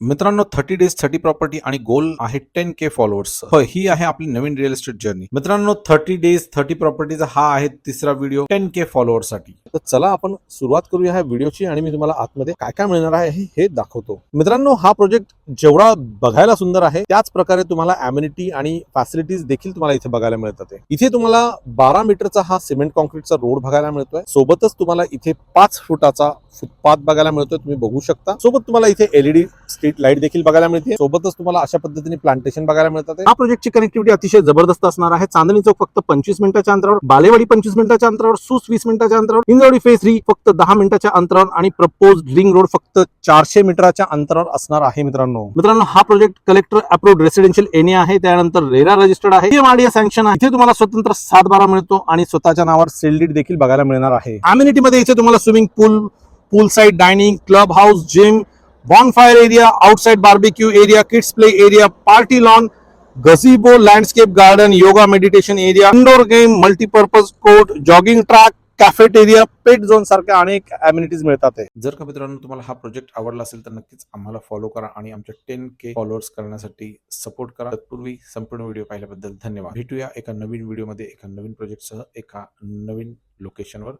मित्रांनो 30 days 30 property आणि गोल आहे 10K फॉलोअर्स. होय, ही आहे आपली नवीन रिअल इस्टेट जर्नी. मित्रांनो 30 डेज 30 प्रॉपर्टीचा हा आहे तिसरा व्हिडिओ 10K फॉलोअर्स साठी. तर चला आपण सुरुवात करूया ह्या व्हिडिओची आणि मी तुम्हाला आतमध्ये काय काय मिळणार आहे हे दाखवतो. मित्रांनो हा प्रोजेक्ट जेवढा बघायला सुंदर आहे त्याच प्रकारे तुम्हाला अम्युनिटी आणि फॅसिलिटीज देखील तुम्हाला इथे बघायला मिळतात. इथे तुम्हाला 12 मीटरचा हा सिमेंट कॉन्क्रीटचा रोड बघायला मिळतोय. सोबतच तुम्हाला इथे 5 फुटाचा फुटपाथ बघायला मिळतोय, तुम्ही बघू शकता. सोबत तुम्हाला इथे LED स्ट्रीट लाईट देखील बघायला मिळते. सोबतच तुम्हाला अशा पद्धतीने प्लांटेशन बघायला मिळतात. हा प्रोजेक्टची कनेक्टिव्हिटी अतिशय जबरदस्त असणार आहे. चांदणी चौक फक्त 25 मिनिटाच्या अंतरावर, बालेवाडी 25 मिनिटाच्या अंतरावर, सूस 20 मिनिटाच्या अंतरावर, हिंजवडी फेज 3 फक्त 10 मिनिटाच्या अंतरावर आणि प्रपोज रिंग रोड फक्त 400 मीटरच्या अंतरावर असणार आहे. मित्रांनो हा project collector approved residential area आहे, त्यानंतर रेरा रजिस्टर्ड आहे, PMRDA सँक्शन आहे. इथे तुम्हाला स्वतंत्र 7/12 मिळतो आणि स्वतःच्या नावावर सेल डीड देखील बघायला मिळणार आहे. अम्युनिटी मध्ये इथे तुम्हाला swimming pool side dining, club house, gym, bonfire area, outside barbecue area, kids play area, party lawn, gazebo, landscape garden, yoga meditation area, indoor game, multi-purpose court, jogging track, cafeteria, pet zone सारख्या अनेक amenities मिळतात. जर का मित्रांनो तुम्हाला हा project आवडला असेल तर नक्कीच आम्हाला फॉलो करा आणि आमच्या 10K फॉलोअर्स करण्यासाठी सपोर्ट करा. तत्पूर्वी संपूर्ण व्हिडिओ पाहिल्याबद्दल धन्यवाद. भेटूया एका नवीन व्हिडिओमध्ये एका नवीन प्रोजेक्टसह एका नवीन लोकेशनवर.